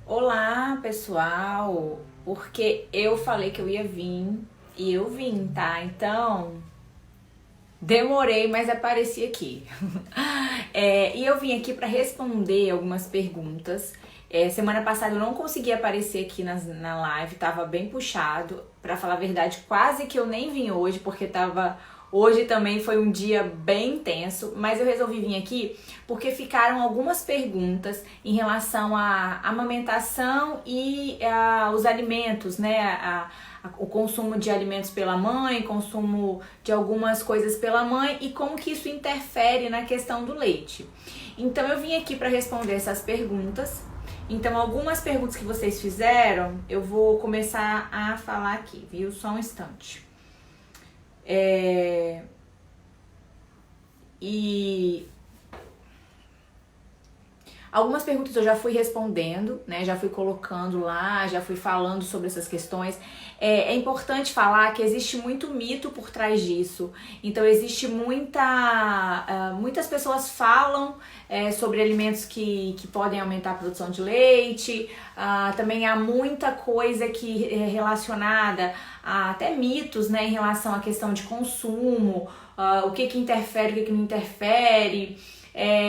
Olá, pessoal! Porque eu falei que eu ia vir e eu vim, tá? Então, demorei, mas apareci aqui. E eu vim aqui para responder algumas perguntas. Semana passada eu não consegui aparecer aqui na live, tava bem puxado. Pra falar a verdade, quase que eu nem vim hoje, porque tava. Hoje também foi um dia bem intenso, mas eu resolvi vir aqui porque ficaram algumas perguntas em relação à amamentação e os alimentos, né? O consumo de alimentos pela mãe, consumo de algumas coisas pela mãe e como que isso interfere na questão do leite. Então eu vim aqui para responder essas perguntas. Então algumas perguntas que vocês fizeram, eu vou começar a falar aqui, viu? Só um instante. E algumas perguntas eu já fui respondendo, né? Já fui colocando lá, já fui falando sobre essas questões. É importante falar que existe muito mito por trás disso. Então existe muitas pessoas falam sobre alimentos que podem aumentar a produção de leite. Também há muita coisa que é relacionada a até mitos, né, em relação à questão de consumo, o que interfere, o que não interfere.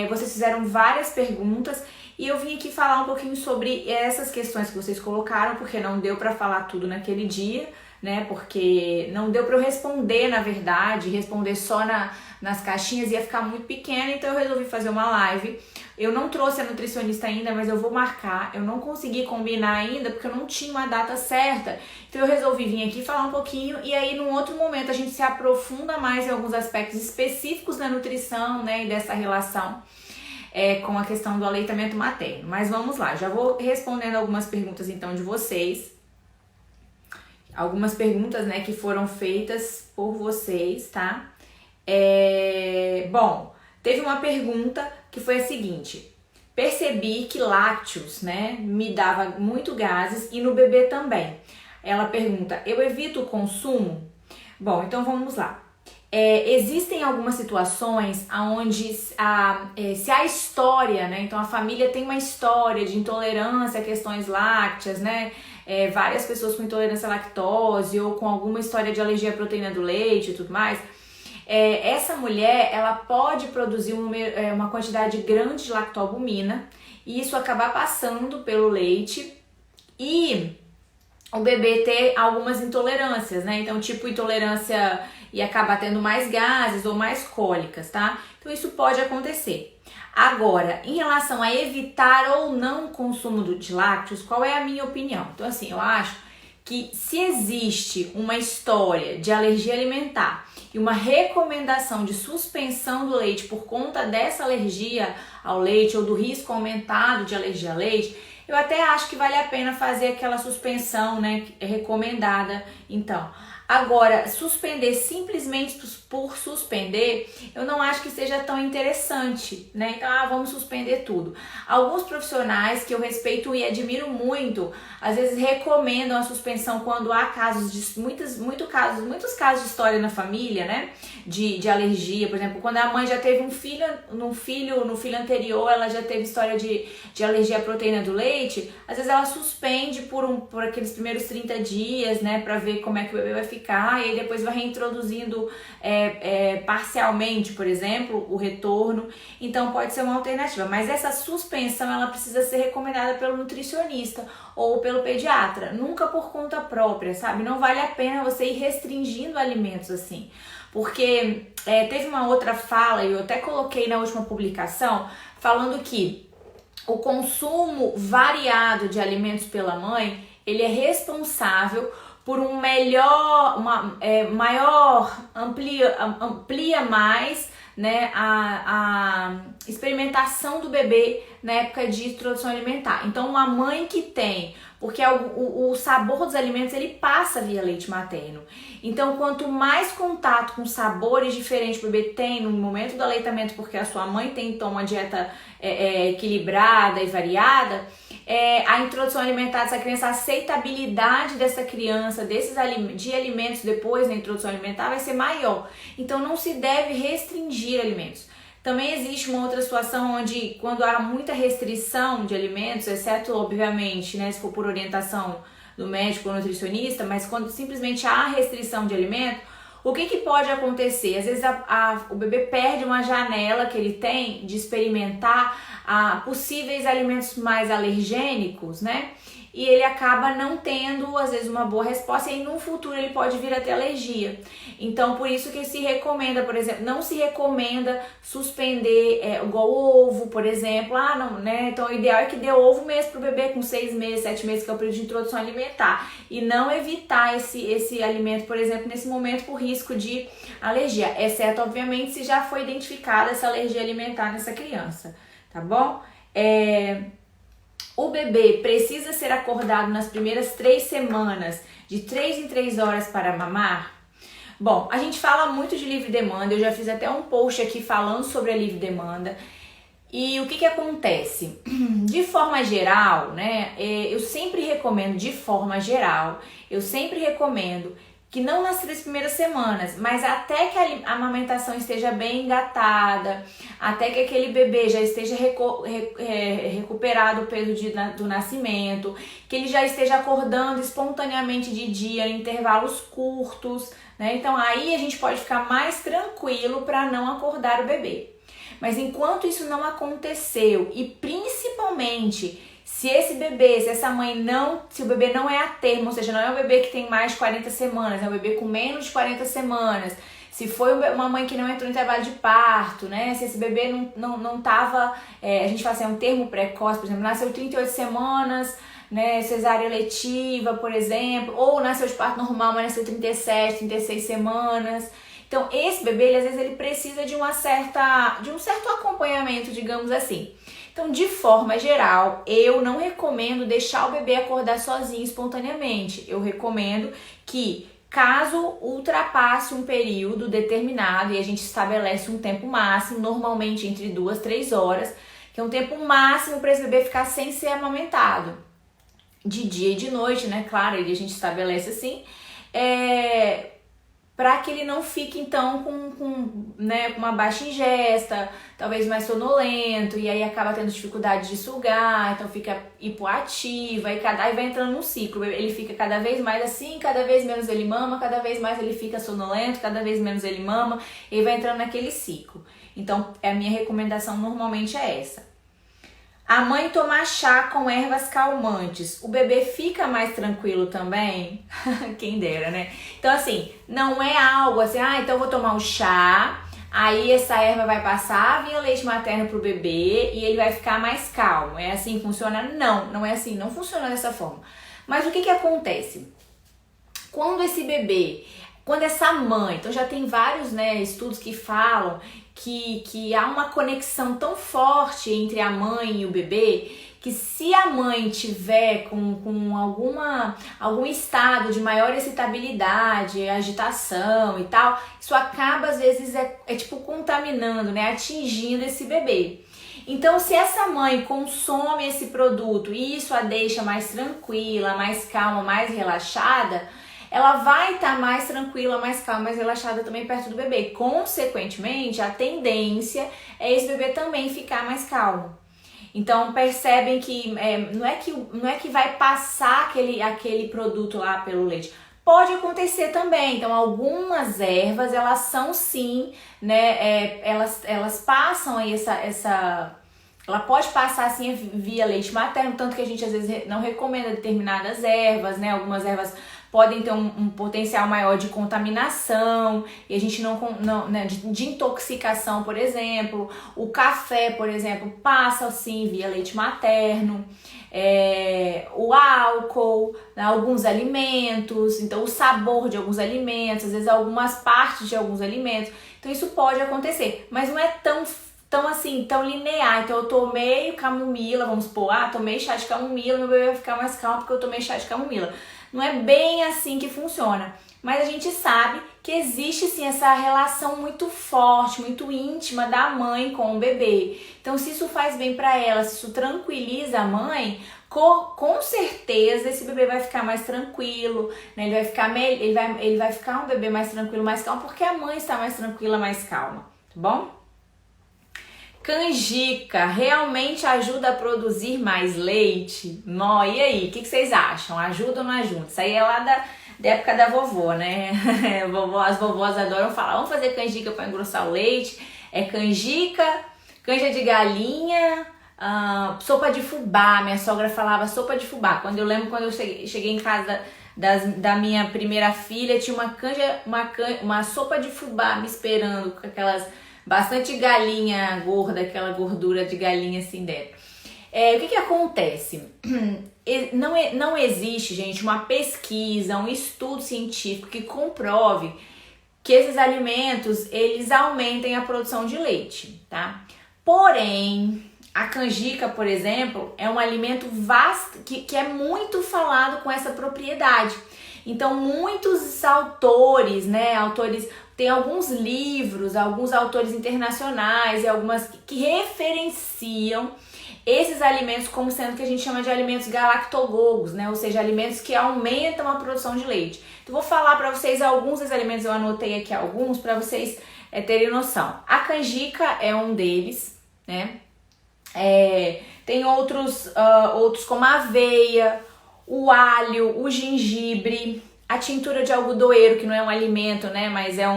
Vocês fizeram várias perguntas e eu vim aqui falar um pouquinho sobre essas questões que vocês colocaram, porque não deu para falar tudo naquele dia, né? Porque não deu para eu responder, na verdade, responder só nas caixinhas ia ficar muito pequena, então eu resolvi fazer uma live. Eu não trouxe a nutricionista ainda, mas eu vou marcar. Eu não consegui combinar ainda porque eu não tinha uma data certa. Então eu resolvi vir aqui falar um pouquinho e aí num outro momento a gente se aprofunda mais em alguns aspectos específicos da nutrição, né, e dessa relação com a questão do aleitamento materno. Mas vamos lá, já vou respondendo algumas perguntas então de vocês. Algumas perguntas, né, que foram feitas por vocês, tá? Bom, teve uma pergunta que foi a seguinte: percebi que lácteos, né, me dava muito gases e no bebê também. Ela pergunta, eu evito o consumo? Bom, então vamos lá. Existem algumas situações onde se a história, né, então a família tem uma história de intolerância a questões lácteas, né, várias pessoas com intolerância à lactose ou com alguma história de alergia à proteína do leite e tudo mais, essa mulher, ela pode produzir uma quantidade grande de lactoalbumina e isso acabar passando pelo leite e o bebê ter algumas intolerâncias, né? Então, tipo intolerância e acabar tendo mais gases ou mais cólicas, tá? Então, isso pode acontecer. Agora, em relação a evitar ou não o consumo de lácteos, qual é a minha opinião? Então, assim, eu acho que se existe uma história de alergia alimentar e uma recomendação de suspensão do leite por conta dessa alergia ao leite ou do risco aumentado de alergia ao leite, eu até acho que vale a pena fazer aquela suspensão, né, recomendada, então. Agora, suspender simplesmente por suspender, eu não acho que seja tão interessante, né? Então, vamos suspender tudo. Alguns profissionais que eu respeito e admiro muito, às vezes recomendam a suspensão quando há casos de muitos casos de história na família, né? De alergia, por exemplo, quando a mãe já teve um filho, no filho anterior, ela já teve história de alergia à proteína do leite, às vezes ela suspende por aqueles primeiros 30 dias, né, pra ver como é que o bebê vai ficar, e aí depois vai reintroduzindo parcialmente, por exemplo, o retorno. Então pode ser uma alternativa, mas essa suspensão ela precisa ser recomendada pelo nutricionista ou pelo pediatra, nunca por conta própria, sabe? Não vale a pena você ir restringindo alimentos assim, porque teve uma outra fala, e eu até coloquei na última publicação, falando que o consumo variado de alimentos pela mãe, ele é responsável por amplia mais, né, a experimentação do bebê na época de introdução alimentar. Então, uma mãe que tem, porque o sabor dos alimentos ele passa via leite materno. Então, quanto mais contato com sabores diferentes o bebê tem no momento do aleitamento, porque a sua mãe tem então uma dieta equilibrada e variada, a introdução alimentar dessa criança, a aceitabilidade dessa criança, de alimentos depois da introdução alimentar vai ser maior. Então não se deve restringir alimentos. Também existe uma outra situação onde, quando há muita restrição de alimentos, exceto, obviamente, né, se for por orientação do médico ou nutricionista, mas quando simplesmente há restrição de alimento, o que pode acontecer? Às vezes o bebê perde uma janela que ele tem de experimentar possíveis alimentos mais alergênicos, né? E ele acaba não tendo, às vezes, uma boa resposta, e aí, no futuro ele pode vir a ter alergia. Então, por isso que se recomenda, por exemplo, não se recomenda suspender igual ovo, por exemplo. Não, né? Então, o ideal é que dê ovo mesmo pro bebê com 6 meses, 7 meses, que é o período de introdução alimentar. E não evitar esse alimento, por exemplo, nesse momento, por risco de alergia. Exceto, obviamente, se já foi identificada essa alergia alimentar nessa criança, tá bom? O bebê precisa ser acordado nas primeiras 3 semanas, de 3 em 3 horas para mamar? Bom, a gente fala muito de livre demanda, eu já fiz até um post aqui falando sobre a livre demanda. E o que acontece? De forma geral, né, eu sempre recomendo que não nas 3 primeiras semanas, mas até que a amamentação esteja bem engatada, até que aquele bebê já esteja recuperado o peso do nascimento, que ele já esteja acordando espontaneamente de dia em intervalos curtos, né? Então aí a gente pode ficar mais tranquilo para não acordar o bebê. Mas enquanto isso não aconteceu, e principalmente se o bebê não é a termo, ou seja, não é um bebê que tem mais de 40 semanas, é um bebê com menos de 40 semanas, se foi uma mãe que não entrou em trabalho de parto, né? Se esse bebê não tava, a gente fala assim, é um termo precoce, por exemplo, nasceu 38 semanas, né? Cesárea eletiva, por exemplo, ou nasceu de parto normal, mas nasceu 37, 36 semanas. Então, esse bebê, às vezes, ele precisa de um certo acompanhamento, digamos assim. Então, de forma geral, eu não recomendo deixar o bebê acordar sozinho espontaneamente. Eu recomendo que, caso ultrapasse um período determinado, e a gente estabelece um tempo máximo, normalmente entre 2 a 3 horas, que é um tempo máximo para esse bebê ficar sem ser amamentado. De dia e de noite, né? Claro, a gente estabelece assim, para que ele não fique então com uma baixa ingesta, talvez mais sonolento, e aí acaba tendo dificuldade de sugar, então fica hipoativa, e vai entrando num ciclo. Ele fica cada vez mais assim, cada vez menos ele mama, cada vez mais ele fica sonolento, cada vez menos ele mama, e vai entrando naquele ciclo. Então, a minha recomendação normalmente é essa. A mãe tomar chá com ervas calmantes, o bebê fica mais tranquilo também? Quem dera, né? Então, assim, não é algo assim, então eu vou tomar um chá, aí essa erva vai passar via leite materno pro bebê e ele vai ficar mais calmo. É assim que funciona? Não é assim, não funciona dessa forma. Mas o que acontece? Quando essa mãe, então já tem vários estudos que falam que há uma conexão tão forte entre a mãe e o bebê, que se a mãe tiver com algum estado de maior excitabilidade, agitação e tal, isso acaba às vezes tipo contaminando, atingindo esse bebê. Então, se essa mãe consome esse produto e isso a deixa mais tranquila, mais calma, mais relaxada, ela vai estar mais tranquila, mais calma, mais relaxada também perto do bebê. Consequentemente, a tendência é esse bebê também ficar mais calmo. Então, percebem que não é que vai passar aquele produto lá pelo leite. Pode acontecer também. Então, algumas ervas, elas são sim, elas passam aí ela pode passar assim via leite materno, tanto que a gente às vezes não recomenda determinadas ervas, Algumas ervas podem ter um potencial maior de contaminação, e a gente de intoxicação, por exemplo. O café, por exemplo, passa assim via leite materno. O álcool, alguns alimentos, então o sabor de alguns alimentos, às vezes algumas partes de alguns alimentos. Então isso pode acontecer, mas não é tão linear. Então eu tomei camomila, vamos supor, tomei chá de camomila, meu bebê vai ficar mais calmo porque eu tomei chá de camomila. Não é bem assim que funciona, mas a gente sabe que existe sim essa relação muito forte, muito íntima da mãe com o bebê. Então, se isso faz bem para ela, se isso tranquiliza a mãe, com certeza esse bebê vai ficar mais tranquilo, ele vai ficar um bebê mais tranquilo, mais calmo, porque a mãe está mais tranquila, mais calma, tá bom? Canjica realmente ajuda a produzir mais leite? Nó, e aí, o que vocês acham? Ajuda ou não ajuda? Isso aí é lá da época da vovó, né? As vovós adoram falar, vamos fazer canjica para engrossar o leite. É canjica, canja de galinha, sopa de fubá. Minha sogra falava sopa de fubá. Quando eu cheguei em casa da minha primeira filha, tinha uma sopa de fubá me esperando, com aquelas bastante galinha gorda, aquela gordura de galinha assim dentro. O que acontece? Não existe, gente, uma pesquisa, um estudo científico que comprove que esses alimentos, eles aumentem a produção de leite, tá? Porém, a canjica, por exemplo, é um alimento vasto, que é muito falado com essa propriedade. Então, muitos autores, tem alguns livros, alguns autores internacionais e algumas que referenciam esses alimentos como sendo o que a gente chama de alimentos galactogogos, né? Ou seja, alimentos que aumentam a produção de leite. Então, vou falar para vocês alguns desses alimentos, eu anotei aqui alguns para vocês terem noção. A canjica é um deles, né? Tem outros como a aveia, o alho, o gengibre, a tintura de algodoeiro, que não é um alimento, né? Mas é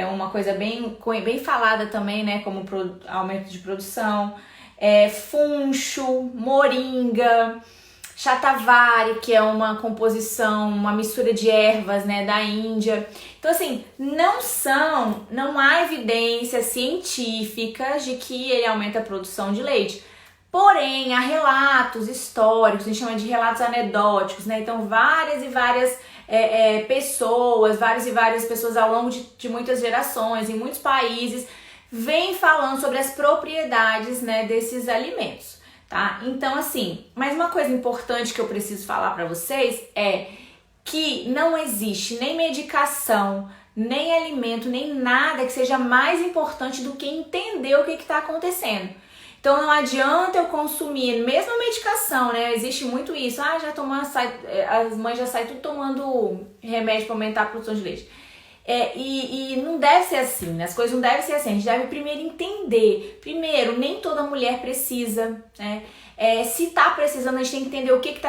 uma coisa bem falada também, né? Como aumento de produção. Funcho, moringa, shatavari, que é uma composição, uma mistura de ervas, né, da Índia. Então, assim, não há evidências científicas de que ele aumenta a produção de leite. Porém, há relatos históricos, a gente chama de relatos anedóticos, né? Então, várias e várias pessoas ao longo de muitas gerações, em muitos países, vem falando sobre as propriedades, né, desses alimentos, tá? Então, assim, mas uma coisa importante que eu preciso falar para vocês é que não existe nem medicação, nem alimento, nem nada que seja mais importante do que entender o que está acontecendo. Então, não adianta eu consumir, mesmo a medicação, né? Existe muito isso. As mães já saem tudo tomando remédio para aumentar a produção de leite. E não deve ser assim, né? As coisas não devem ser assim. A gente deve primeiro entender. Primeiro, nem toda mulher precisa, né? Se tá precisando, a gente tem que entender o que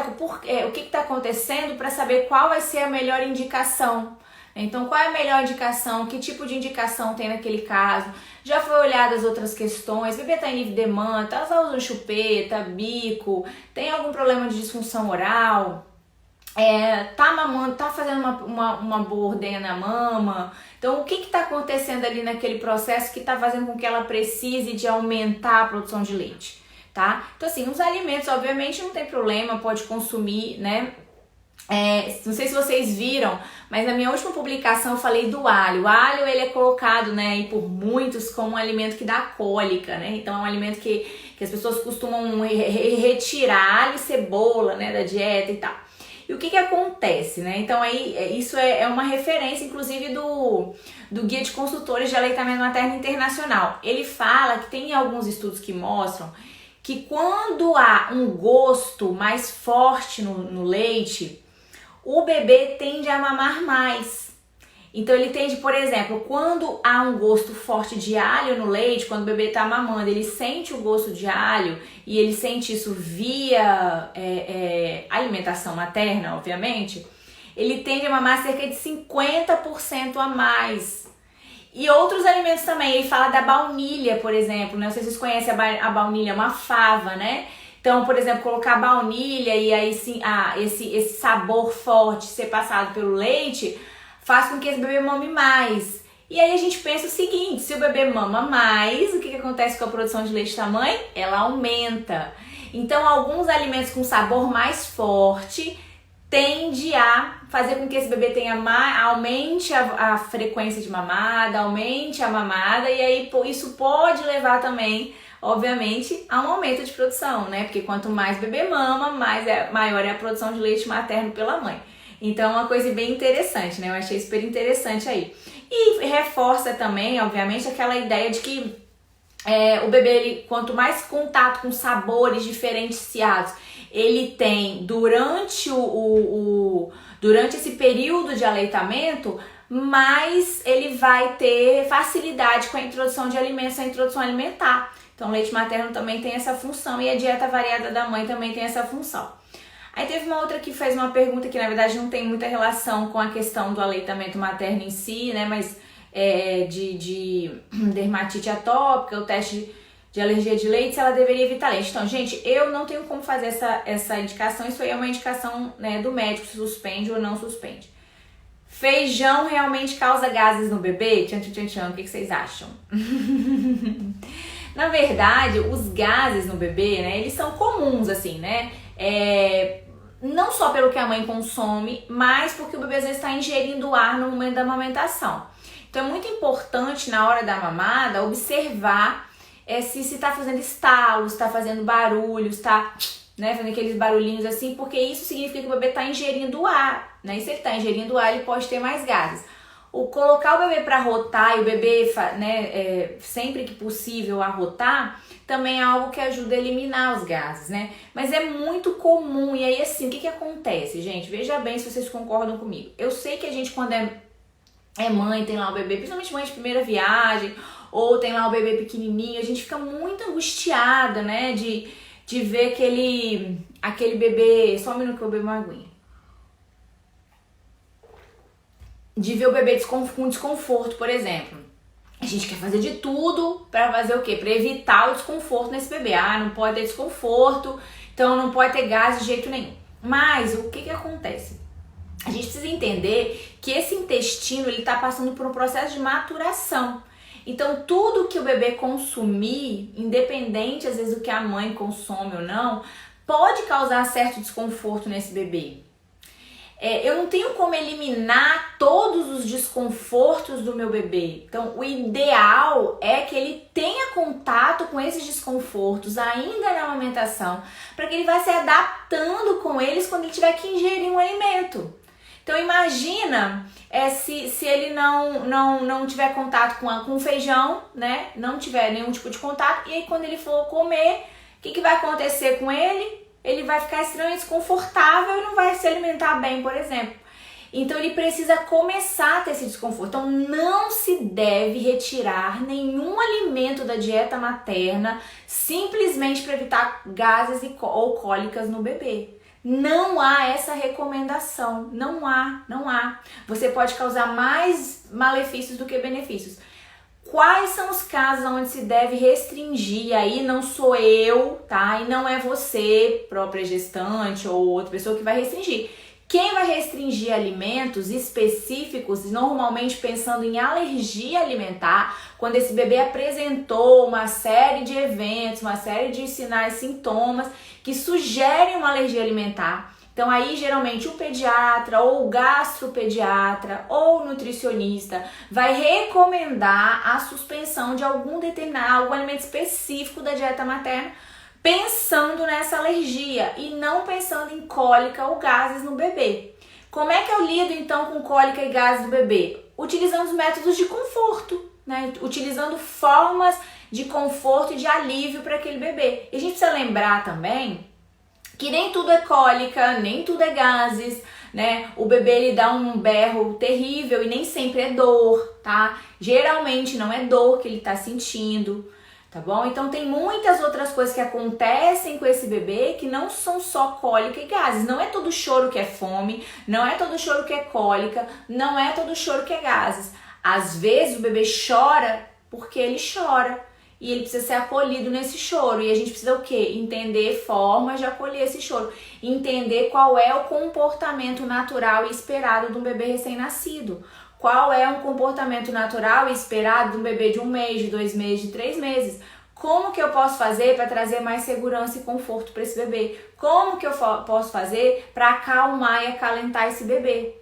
tá acontecendo para saber qual vai ser a melhor indicação. Então, qual é a melhor indicação? Que tipo de indicação tem naquele caso? Já foi olhado as outras questões? O bebê tá em livre demanda, tá usando chupeta, bico, tem algum problema de disfunção oral? Tá mamando, tá fazendo uma boa ordenha na mama. Então, o que tá acontecendo ali naquele processo que tá fazendo com que ela precise de aumentar a produção de leite, tá? Então, assim, os alimentos, obviamente, não tem problema, pode consumir, né? Não sei se vocês viram, mas na minha última publicação eu falei do alho. O alho, ele é colocado, né, e por muitos como um alimento que dá cólica, né? Então, é um alimento que as pessoas costumam retirar alho e cebola, né, da dieta e tal. E o que acontece, né? Então, aí, isso é uma referência, inclusive, do Guia de Consultores de Aleitamento Materno Internacional. Ele fala que tem alguns estudos que mostram que quando há um gosto mais forte no leite, o bebê tende a mamar mais. Então, ele tende, por exemplo, quando há um gosto forte de alho no leite, quando o bebê está mamando, ele sente o gosto de alho e ele sente isso via alimentação materna, obviamente, ele tende a mamar cerca de 50% a mais. E outros alimentos também, ele fala da baunilha, por exemplo, né? Não sei se vocês conhecem a baunilha, uma fava, né? Então, por exemplo, colocar baunilha e aí sim, esse sabor forte ser passado pelo leite faz com que esse bebê mame mais. E aí a gente pensa o seguinte, se o bebê mama mais, o que acontece com a produção de leite da mãe? Ela aumenta. Então, alguns alimentos com sabor mais forte tende a fazer com que esse bebê aumente a frequência de mamada, aumente a mamada, e aí isso pode levar também, obviamente, a um aumento de produção, né? Porque quanto mais o bebê mama, maior é a produção de leite materno pela mãe. Então, é uma coisa bem interessante, né? Eu achei super interessante aí. E reforça também, obviamente, aquela ideia de que o bebê, quanto mais contato com sabores diferenciados ele tem durante esse período de aleitamento, mais ele vai ter facilidade com a introdução de alimentos, a introdução alimentar. Então, o leite materno também tem essa função e a dieta variada da mãe também tem essa função. Aí teve uma outra que fez uma pergunta que na verdade não tem muita relação com a questão do aleitamento materno em si, né? Mas de dermatite atópica, o teste de alergia de leite, se ela deveria evitar leite. Então, gente, eu não tenho como fazer essa indicação, isso aí é uma indicação, né, do médico, se suspende ou não suspende. Feijão realmente causa gases no bebê? Tchan, tchan, tchan, o que vocês acham? Na verdade, os gases no bebê, né, eles são comuns, assim, né? Não só pelo que a mãe consome, mas porque o bebê às vezes está ingerindo ar no momento da amamentação. Então, é muito importante na hora da mamada observar se está fazendo estalos, está fazendo barulhos, está, né, fazendo aqueles barulhinhos assim, porque isso significa que o bebê está ingerindo ar, né? E se ele está ingerindo ar, ele pode ter mais gases. Colocar o bebê para rotar e o bebê, né, sempre que possível arrotar, também é algo que ajuda a eliminar os gases, né? Mas é muito comum, e aí assim, o que acontece, gente? Veja bem se vocês concordam comigo. Eu sei que a gente, quando é mãe, tem lá o bebê, principalmente mãe de primeira viagem, ou tem lá o bebê pequenininho, a gente fica muito angustiada, né, de ver aquele bebê, só um minuto que eu bebo uma aguinha. De ver o bebê com desconforto, por exemplo. A gente quer fazer de tudo pra fazer o quê? Pra evitar o desconforto nesse bebê. Não pode ter desconforto, então não pode ter gás de jeito nenhum. Mas o que acontece? A gente precisa entender que esse intestino, ele tá passando por um processo de maturação. Então, tudo que o bebê consumir, independente às vezes do que a mãe consome ou não, pode causar certo desconforto nesse bebê. Eu não tenho como eliminar todos os desconfortos do meu bebê. Então, o ideal é que ele tenha contato com esses desconfortos ainda na amamentação, para que ele vá se adaptando com eles quando ele tiver que ingerir um alimento. Então, imagina se ele não tiver contato com feijão, né? Não tiver nenhum tipo de contato, e aí quando ele for comer, o que vai acontecer com ele? Ele vai ficar extremamente desconfortável e não vai se alimentar bem, por exemplo. Então ele precisa começar a ter esse desconforto. Então não se deve retirar nenhum alimento da dieta materna simplesmente para evitar gases ou cólicas no bebê. Não há essa recomendação, não há. Você pode causar mais malefícios do que benefícios. Quais são os casos onde se deve restringir? Aí não sou eu, tá? E não é você, própria gestante ou outra pessoa que vai restringir. Quem vai restringir alimentos específicos, normalmente pensando em alergia alimentar, quando esse bebê apresentou uma série de eventos, uma série de sinais, sintomas que sugerem uma alergia alimentar. Então aí geralmente o pediatra ou o gastropediatra ou o nutricionista vai recomendar a suspensão de algum alimento específico da dieta materna, pensando nessa alergia e não pensando em cólica ou gases no bebê. Como é que eu lido então com cólica e gases do bebê? Utilizando os métodos de conforto, né? Utilizando formas de conforto e de alívio para aquele bebê. E a gente precisa lembrar também que nem tudo é cólica, nem tudo é gases, né? O bebê ele dá um berro terrível e nem sempre é dor, tá? Geralmente não é dor que ele tá sentindo, tá bom? Então tem muitas outras coisas que acontecem com esse bebê que não são só cólica e gases. Não é todo choro que é fome, não é todo choro que é cólica, não é todo choro que é gases. Às vezes o bebê chora porque ele chora. E ele precisa ser acolhido nesse choro. E a gente precisa o quê? Entender formas de acolher esse choro. Entender qual é o comportamento natural e esperado de um bebê recém-nascido. Qual é um comportamento natural e esperado de um bebê de 1 mês, de 2 meses, de 3 meses. Como que eu posso fazer para trazer mais segurança e conforto para esse bebê? Como que eu posso fazer para acalmar e acalentar esse bebê?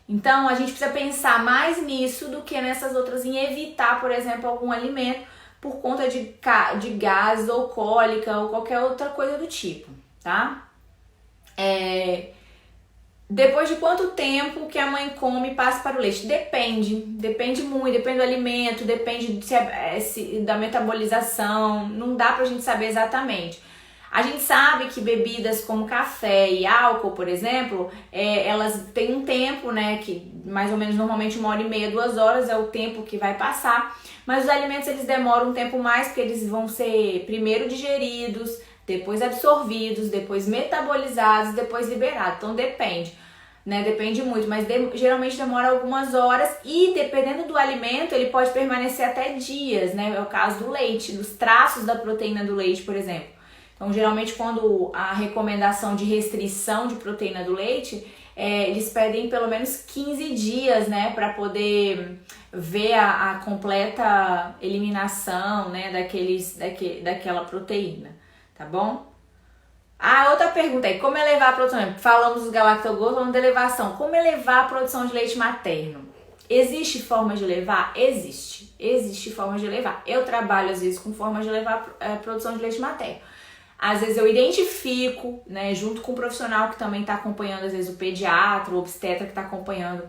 Então, a gente precisa pensar mais nisso do que nessas outras, em evitar, por exemplo, algum alimento por conta de gases ou cólica ou qualquer outra coisa do tipo, tá? Depois de quanto tempo que a mãe come e passa para o leite? Depende muito, depende do alimento, depende da metabolização, não dá pra gente saber exatamente. A gente sabe que bebidas como café e álcool, por exemplo, elas têm um tempo, né, que mais ou menos normalmente 1h30, 2 horas é o tempo que vai passar, mas os alimentos eles demoram um tempo mais porque eles vão ser primeiro digeridos, depois absorvidos, depois metabolizados, depois liberados, então depende. Né, depende muito, mas geralmente demora algumas horas e dependendo do alimento ele pode permanecer até dias, né? É o caso do leite, dos traços da proteína do leite, por exemplo. Então, geralmente quando a recomendação de restrição de proteína do leite, eles pedem pelo menos 15 dias, né, para poder ver a completa eliminação, né, daquela proteína, tá bom? Outra pergunta aí, como elevar a produção? Falamos dos galactogôs, falamos da elevação. Como elevar a produção de leite materno? Existe forma de elevar? Existe forma de elevar. Eu trabalho às vezes com forma de elevar a produção de leite materno. Às vezes eu identifico, né, junto com o profissional que também está acompanhando, às vezes o pediatra, o obstetra que está acompanhando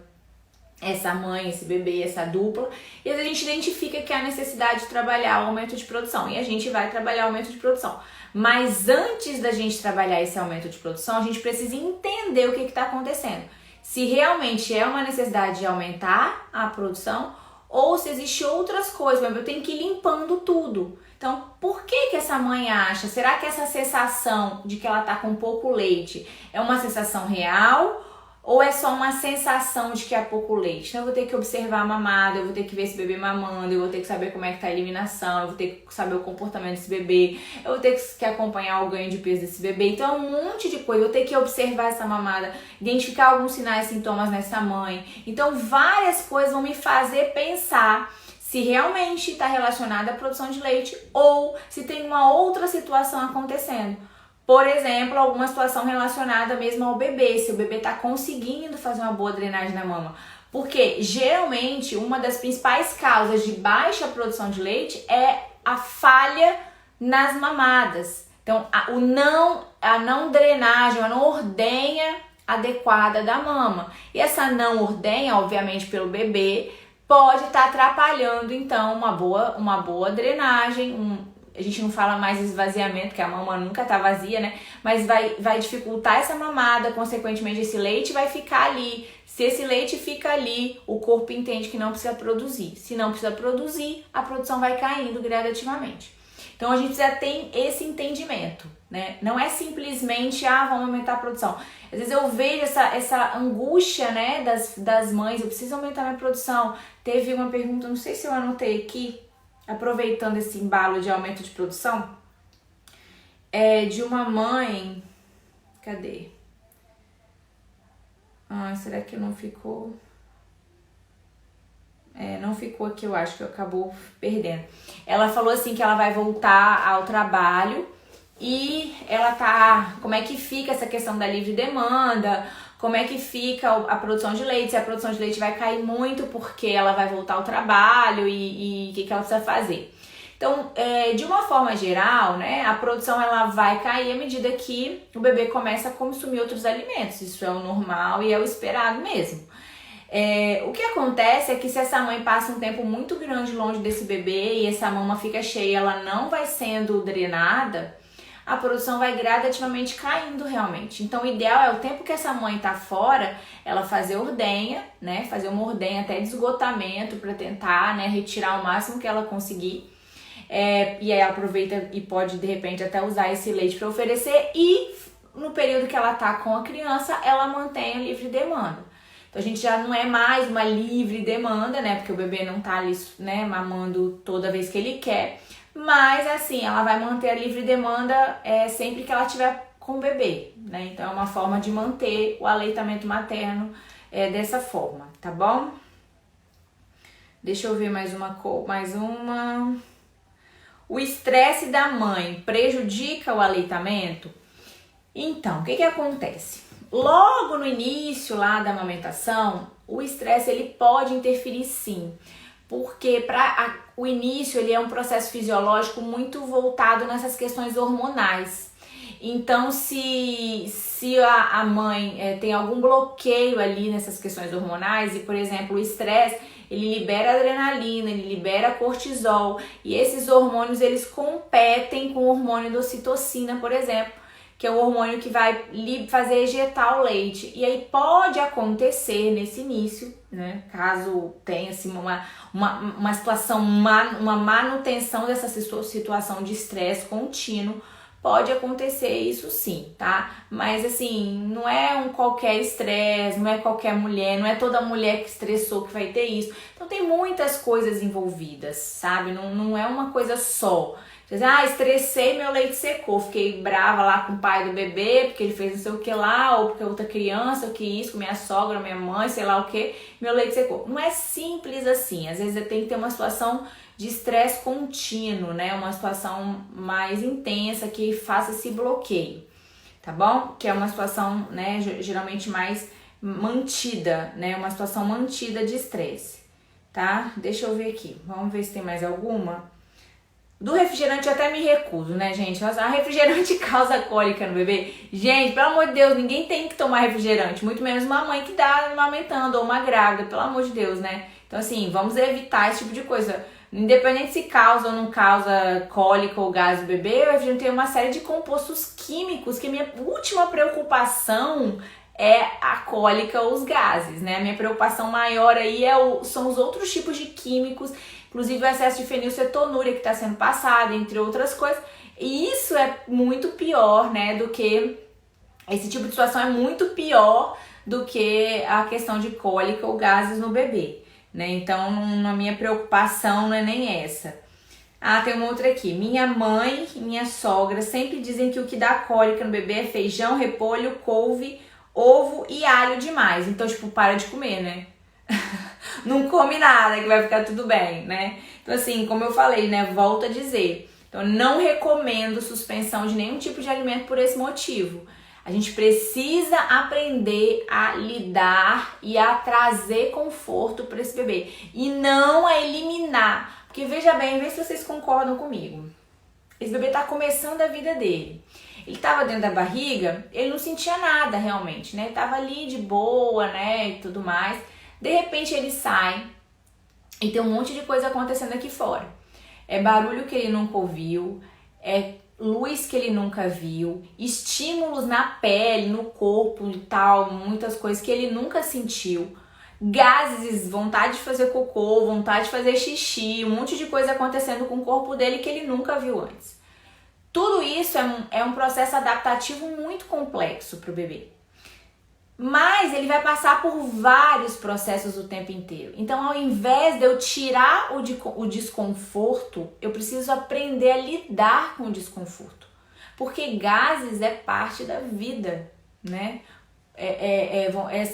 essa mãe, esse bebê, essa dupla, e às vezes a gente identifica que há necessidade de trabalhar o aumento de produção, e a gente vai trabalhar o aumento de produção. Mas antes da gente trabalhar esse aumento de produção, a gente precisa entender o que está acontecendo. Se realmente é uma necessidade de aumentar a produção, ou se existe outras coisas, eu tenho que ir limpando tudo. Então, por que essa mãe acha? Será que essa sensação de que ela está com pouco leite é uma sensação real? Ou é só uma sensação de que há pouco leite? Então eu vou ter que observar a mamada, eu vou ter que ver esse bebê mamando, eu vou ter que saber como é que tá a eliminação, eu vou ter que saber o comportamento desse bebê, eu vou ter que acompanhar o ganho de peso desse bebê. Então é um monte de coisa, eu vou ter que observar essa mamada, identificar alguns sinais e sintomas nessa mãe. Então várias coisas vão me fazer pensar se realmente está relacionada à produção de leite ou se tem uma outra situação acontecendo. Por exemplo, alguma situação relacionada mesmo ao bebê, se o bebê está conseguindo fazer uma boa drenagem na mama. Porque, geralmente, uma das principais causas de baixa produção de leite é a falha nas mamadas. Então, a não drenagem, a não ordenha adequada da mama. E essa não ordenha, obviamente, pelo bebê, pode estar atrapalhando, então, uma boa drenagem, a gente não fala mais esvaziamento, porque a mama nunca tá vazia, né? Mas vai dificultar essa mamada, consequentemente esse leite vai ficar ali. Se esse leite fica ali, o corpo entende que não precisa produzir. Se não precisa produzir, a produção vai caindo gradativamente. Então a gente precisa ter esse entendimento, né? Não é simplesmente, vamos aumentar a produção. Às vezes eu vejo essa angústia, né, das mães, eu preciso aumentar minha produção. Teve uma pergunta, não sei se eu anotei aqui, aproveitando esse embalo de aumento de produção, de uma mãe, cadê? Será que não ficou? Não ficou aqui, eu acho que acabou perdendo. Ela falou assim que ela vai voltar ao trabalho e ela como é que fica essa questão da livre demanda, como é que fica a produção de leite, se a produção de leite vai cair muito porque ela vai voltar ao trabalho e o que ela precisa fazer. Então, de uma forma geral, né, a produção ela vai cair à medida que o bebê começa a consumir outros alimentos. Isso é o normal e é o esperado mesmo. O que acontece é que se essa mãe passa um tempo muito grande longe desse bebê e essa mama fica cheia, ela não vai sendo drenada, a produção vai gradativamente caindo realmente. Então o ideal é o tempo que essa mãe tá fora, ela fazer ordenha, né? Fazer uma ordenha até de esgotamento para tentar, né, retirar o máximo que ela conseguir. E aí ela aproveita e pode de repente até usar esse leite para oferecer e no período que ela tá com a criança, ela mantém a livre demanda. Então a gente já não é mais uma livre demanda, né? Porque o bebê não tá ali, né, mamando toda vez que ele quer. Mas assim, ela vai manter a livre demanda sempre que ela estiver com o bebê, né? Então é uma forma de manter o aleitamento materno dessa forma, tá bom? Deixa eu ver mais uma. O estresse da mãe prejudica o aleitamento? Então, o que acontece? Logo no início lá da amamentação, o estresse ele pode interferir sim. Porque o início ele é um processo fisiológico muito voltado nessas questões hormonais. Então, se a mãe tem algum bloqueio ali nessas questões hormonais e, por exemplo, o estresse, ele libera adrenalina, ele libera cortisol, e esses hormônios eles competem com o hormônio da ocitocina, por exemplo, que é o hormônio que vai fazer ejetar o leite. E aí pode acontecer nesse início, né, caso tenha assim, uma situação, uma manutenção dessa situação de estresse contínuo, pode acontecer isso sim, tá? Mas assim, não é um qualquer estresse, não é qualquer mulher, não é toda mulher que estressou que vai ter isso. Então tem muitas coisas envolvidas, sabe? Não é uma coisa só. Você diz, estressei, meu leite secou, fiquei brava lá com o pai do bebê, porque ele fez não sei o que lá, ou porque outra criança, ou que isso, com minha sogra, minha mãe, sei lá o que, meu leite secou. Não é simples assim, às vezes tem que ter uma situação de estresse contínuo, né? Uma situação mais intensa que faça esse bloqueio, tá bom? Que é uma situação, né, geralmente mais mantida, né? Uma situação mantida de estresse, tá? Deixa eu ver aqui, vamos ver se tem mais alguma. Do refrigerante eu até me recuso, né, gente? A refrigerante causa cólica no bebê. Gente, pelo amor de Deus, ninguém tem que tomar refrigerante, muito menos uma mãe que tá amamentando ou uma grávida, pelo amor de Deus, né? Então assim, vamos evitar esse tipo de coisa. Independente se causa ou não causa cólica ou gás do bebê, a gente tem uma série de compostos químicos que a minha última preocupação é a cólica ou os gases, né? A minha preocupação maior aí são os outros tipos de químicos, inclusive o excesso de fenilcetonúria que está sendo passado, entre outras coisas. E isso é muito pior, né, do que... Esse tipo de situação é muito pior do que a questão de cólica ou gases no bebê, né? Então, a minha preocupação não é nem essa. Tem uma outra aqui. Minha mãe e minha sogra sempre dizem que o que dá cólica no bebê é feijão, repolho, couve, ovo e alho demais. Então, tipo, para de comer, né? Não come nada que vai ficar tudo bem, né? Então assim, como eu falei, né, volto a dizer, então não recomendo suspensão de nenhum tipo de alimento por esse motivo. A gente precisa aprender a lidar e a trazer conforto para esse bebê e não a eliminar, porque veja bem, vê se vocês concordam comigo. Esse bebê tá começando a vida dele. Ele tava dentro da barriga, ele não sentia nada realmente, né? Ele tava ali de boa, né, e tudo mais. De repente ele sai e tem um monte de coisa acontecendo aqui fora. É barulho que ele nunca ouviu, é luz que ele nunca viu, estímulos na pele, no corpo e tal, muitas coisas que ele nunca sentiu, gases, vontade de fazer cocô, vontade de fazer xixi, um monte de coisa acontecendo com o corpo dele que ele nunca viu antes. Tudo isso é um processo adaptativo muito complexo para o bebê. Mas ele vai passar por vários processos o tempo inteiro. Então, ao invés de eu tirar o desconforto, eu preciso aprender a lidar com o desconforto. Porque gases é parte da vida, né?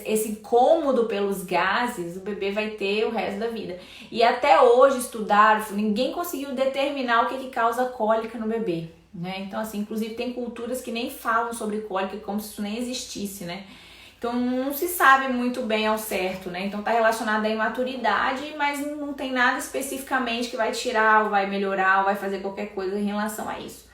Esse incômodo pelos gases, o bebê vai ter o resto da vida. E até hoje estudaram, ninguém conseguiu determinar o que causa cólica no bebê, né? Então, assim, inclusive tem culturas que nem falam sobre cólica como se isso nem existisse, né? Então não se sabe muito bem ao certo, né? Então tá relacionado à imaturidade, mas não tem nada especificamente que vai tirar, ou vai melhorar, ou vai fazer qualquer coisa em relação a isso.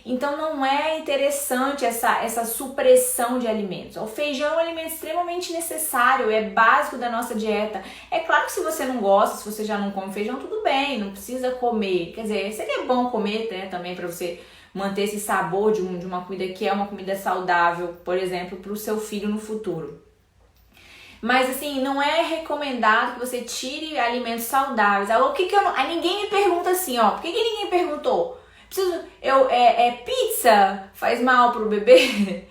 Então não é interessante essa supressão de alimentos. O feijão é um alimento extremamente necessário, é básico da nossa dieta. É claro que se você não gosta, se você já não come feijão, tudo bem, não precisa comer. Quer dizer, seria bom comer, né, também para você manter esse sabor de uma comida que é uma comida saudável, por exemplo, para o seu filho no futuro. Mas assim, não é recomendado que você tire alimentos saudáveis. Aí ninguém me pergunta assim, ó, por que ninguém perguntou? Pizza faz mal pro bebê?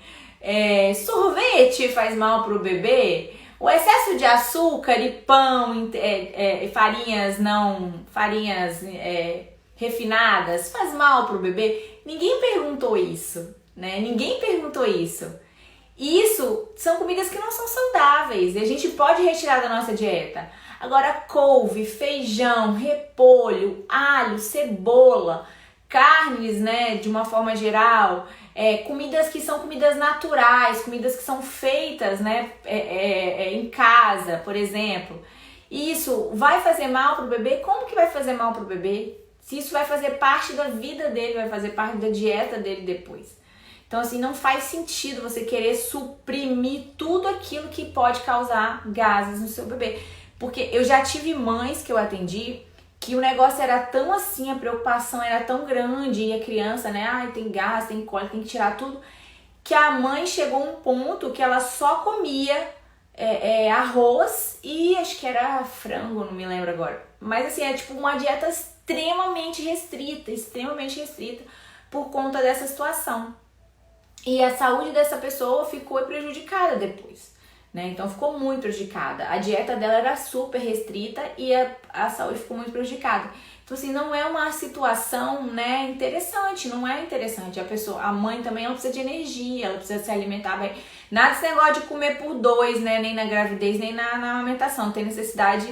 Sorvete faz mal pro bebê? O excesso de açúcar e pão, farinhas refinadas faz mal pro bebê? Ninguém perguntou isso, né? Ninguém perguntou isso. Isso são comidas que não são saudáveis e a gente pode retirar da nossa dieta. Agora, couve, feijão, repolho, alho, cebola, carnes, né, de uma forma geral, comidas que são comidas naturais, comidas que são feitas, né, em casa, por exemplo. Isso vai fazer mal pro bebê? Como que vai fazer mal pro bebê? Se isso vai fazer parte da vida dele, vai fazer parte da dieta dele depois. Então, assim, não faz sentido você querer suprimir tudo aquilo que pode causar gases no seu bebê. Porque eu já tive mães que eu atendi que o negócio era tão assim, a preocupação era tão grande, e a criança, né, ai, tem gás, tem cólica, tem que tirar tudo, que a mãe chegou a um ponto que ela só comia arroz e acho que era frango, não me lembro agora. Mas assim, é tipo uma dieta extremamente restrita por conta dessa situação. E a saúde dessa pessoa ficou prejudicada depois, né? Então ficou muito prejudicada. A dieta dela era super restrita e a saúde ficou muito prejudicada. Então assim, não é uma situação, né, interessante, não é interessante. A mãe também ela precisa de energia, ela precisa se alimentar bem. Nada desse negócio de comer por dois, né, nem na gravidez, nem na amamentação. Não tem necessidade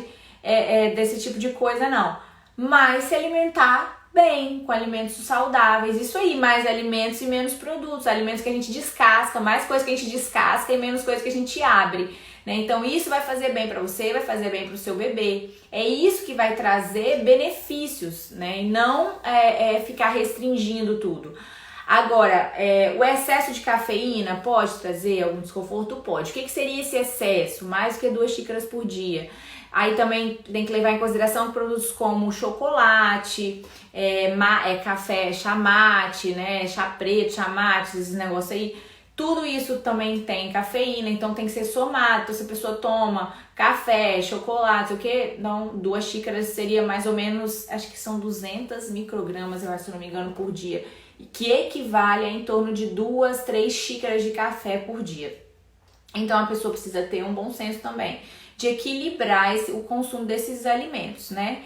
desse tipo de coisa, não. Mas se alimentar bem, com alimentos saudáveis, isso aí, mais alimentos e menos produtos, alimentos que a gente descasca, mais coisas que a gente descasca e menos coisas que a gente abre, né? Então isso vai fazer bem para você, vai fazer bem para o seu bebê, é isso que vai trazer benefícios, né? E não ficar restringindo tudo. Agora, o excesso de cafeína pode trazer algum desconforto? Pode. O que seria esse excesso? Mais do que 2 xícaras por dia. Aí também tem que levar em consideração produtos como chocolate, café, chá mate, né, chá preto, chá mate, esses negócios aí. Tudo isso também tem cafeína, então tem que ser somado. Então se a pessoa toma café, chocolate, o que? Não, 2 xícaras seria mais ou menos, acho que são 200 microgramas, eu acho, se não me engano, por dia. Que equivale a em torno de 2, 3 xícaras de café por dia. Então a pessoa precisa ter um bom senso também de equilibrar o consumo desses alimentos, né?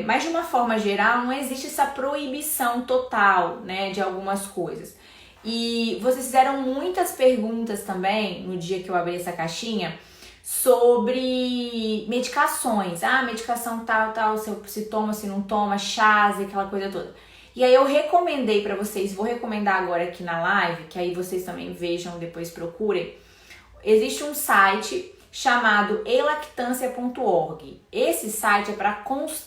Mas de uma forma geral não existe essa proibição total, né, de algumas coisas. E vocês fizeram muitas perguntas também no dia que eu abri essa caixinha sobre medicações. Medicação tal, se toma, se não toma, chás e aquela coisa toda. E aí eu recomendei para vocês, vou recomendar agora aqui na live, que aí vocês também vejam, depois procurem. Existe um site chamado elactancia.org. Esse site é para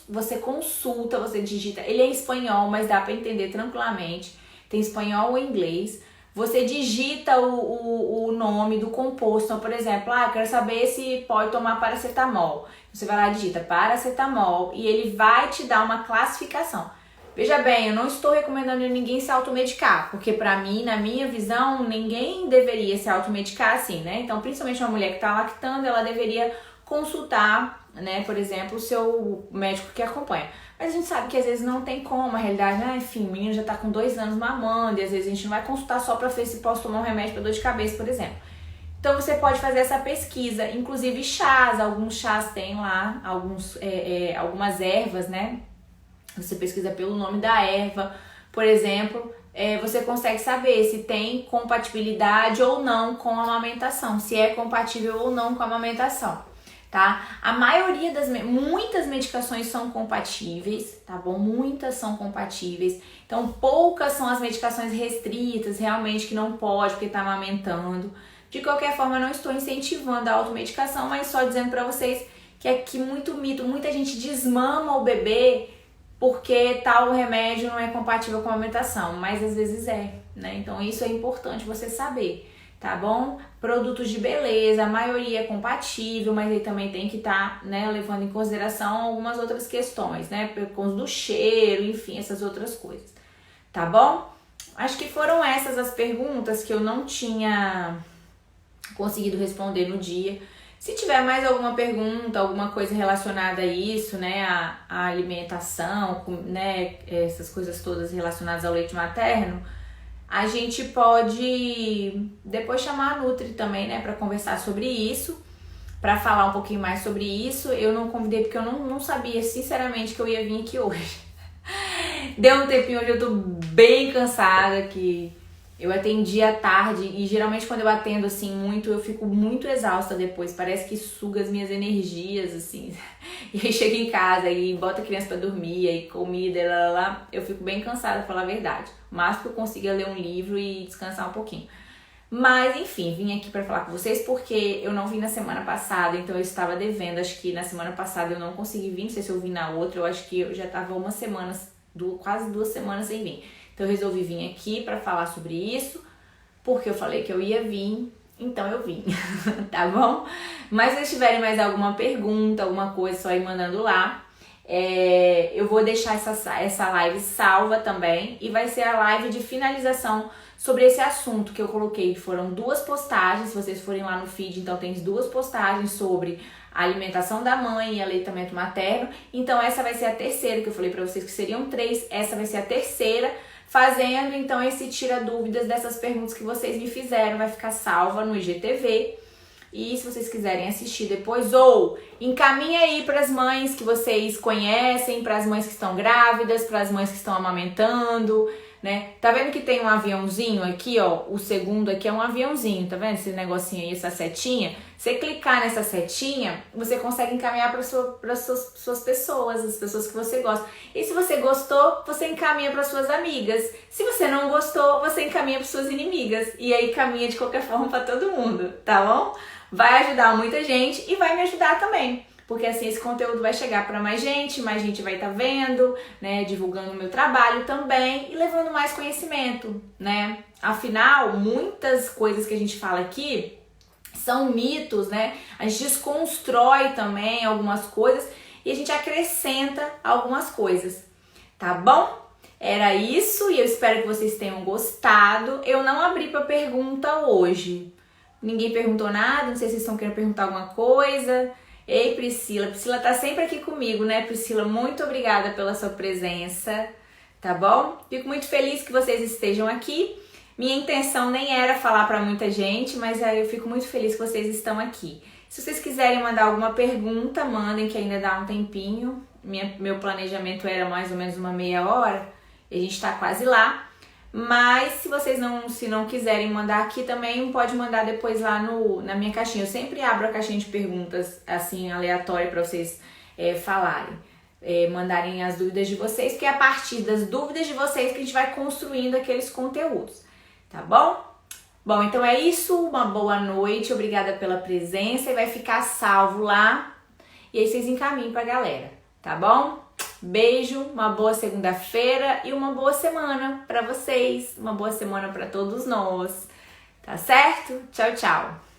você consulta, você digita, ele é em espanhol, mas dá para entender tranquilamente. Tem espanhol ou inglês. Você digita o nome do composto. Então, por exemplo, eu quero saber se pode tomar paracetamol. Você vai lá e digita paracetamol e ele vai te dar uma classificação. Veja bem, eu não estou recomendando ninguém se automedicar, porque pra mim, na minha visão, ninguém deveria se automedicar assim, né? Então, principalmente uma mulher que tá lactando, ela deveria consultar, né, por exemplo, o seu médico que acompanha. Mas a gente sabe que às vezes não tem como, a realidade, né? Enfim, o menino já tá com 2 anos mamando, e às vezes a gente não vai consultar só pra ver se posso tomar um remédio pra dor de cabeça, por exemplo. Então você pode fazer essa pesquisa, inclusive chás, alguns chás tem lá, algumas ervas, né? Você pesquisa pelo nome da erva, por exemplo, você consegue saber se tem compatibilidade ou não com a amamentação, se é compatível ou não com a amamentação, tá? A maioria muitas medicações são compatíveis, tá bom? Muitas são compatíveis, então poucas são as medicações restritas, realmente que não pode porque tá amamentando. De qualquer forma, eu não estou incentivando a automedicação, mas só dizendo pra vocês que aqui muito mito, muita gente desmama o bebê porque tal remédio não é compatível com a amamentação, mas às vezes né? Então isso é importante você saber, tá bom? Produtos de beleza, a maioria é compatível, mas aí também tem que estar, né, levando em consideração algumas outras questões, né? Por conta do cheiro, enfim, essas outras coisas, tá bom? Acho que foram essas as perguntas que eu não tinha conseguido responder no dia. Se tiver mais alguma pergunta, alguma coisa relacionada a isso, né, a alimentação, né, essas coisas todas relacionadas ao leite materno, a gente pode depois chamar a Nutri também, né, para conversar sobre isso, para falar um pouquinho mais sobre isso. Eu não convidei porque eu não sabia, sinceramente, que eu ia vir aqui hoje. Deu um tempinho hoje, eu tô bem cansada, que eu atendi à tarde e geralmente quando eu atendo assim muito, eu fico muito exausta depois, parece que suga as minhas energias, assim. E aí chego em casa e boto a criança pra dormir, aí comida, eu fico bem cansada, pra falar a verdade. O máximo que eu consigo é ler um livro e descansar um pouquinho. Mas enfim, vim aqui pra falar com vocês porque eu não vim na semana passada, então eu estava devendo, acho que na semana passada eu não consegui vir, não sei se eu vim na outra, eu acho que eu já tava quase 2 semanas sem vir. Então eu resolvi vir aqui para falar sobre isso, porque eu falei que eu ia vir então eu vim, tá bom? Mas se tiverem mais alguma pergunta, alguma coisa, só ir mandando lá. Eu vou deixar essa live salva também e vai ser a live de finalização sobre esse assunto que eu coloquei. Foram 2 postagens, se vocês forem lá no feed, então tem 2 postagens sobre a alimentação da mãe e aleitamento materno. Então essa vai ser a terceira, que eu falei pra vocês que seriam 3, essa vai ser a terceira, fazendo então esse tira dúvidas dessas perguntas que vocês me fizeram, vai ficar salva no IGTV. E se vocês quiserem assistir depois, ou encaminha aí para as mães que vocês conhecem, para as mães que estão grávidas, para as mães que estão amamentando, né? Tá vendo que tem um aviãozinho aqui, ó? O segundo aqui é um aviãozinho, tá vendo esse negocinho aí, essa setinha? Você clicar nessa setinha, você consegue encaminhar para suas pessoas, as pessoas que você gosta. E se você gostou, você encaminha para suas amigas. Se você não gostou, você encaminha para suas inimigas. E aí caminha de qualquer forma para todo mundo, tá bom? Vai ajudar muita gente e vai me ajudar também, porque assim esse conteúdo vai chegar para mais gente vai estar vendo, né, divulgando o meu trabalho também e levando mais conhecimento, né? Afinal, muitas coisas que a gente fala aqui são mitos, né? A gente desconstrói também algumas coisas e a gente acrescenta algumas coisas, tá bom? Era isso e eu espero que vocês tenham gostado. Eu não abri para pergunta hoje. Ninguém perguntou nada, não sei se vocês estão querendo perguntar alguma coisa. Ei, Priscila. Priscila tá sempre aqui comigo, né, Priscila? Muito obrigada pela sua presença, tá bom? Fico muito feliz que vocês estejam aqui. Minha intenção nem era falar para muita gente, mas aí eu fico muito feliz que vocês estão aqui. Se vocês quiserem mandar alguma pergunta, mandem, que ainda dá um tempinho. Meu planejamento era mais ou menos uma meia hora, e a gente tá quase lá. Mas se vocês não quiserem mandar aqui também, pode mandar depois lá na minha caixinha. Eu sempre abro a caixinha de perguntas assim, aleatória, para vocês falarem, mandarem as dúvidas de vocês, porque é a partir das dúvidas de vocês que a gente vai construindo aqueles conteúdos, tá bom? Bom, então é isso, uma boa noite, obrigada pela presença e vai ficar salvo lá e aí vocês encaminhem pra galera, tá bom? Beijo, uma boa segunda-feira e uma boa semana para vocês, uma boa semana para todos nós, tá certo? Tchau, tchau!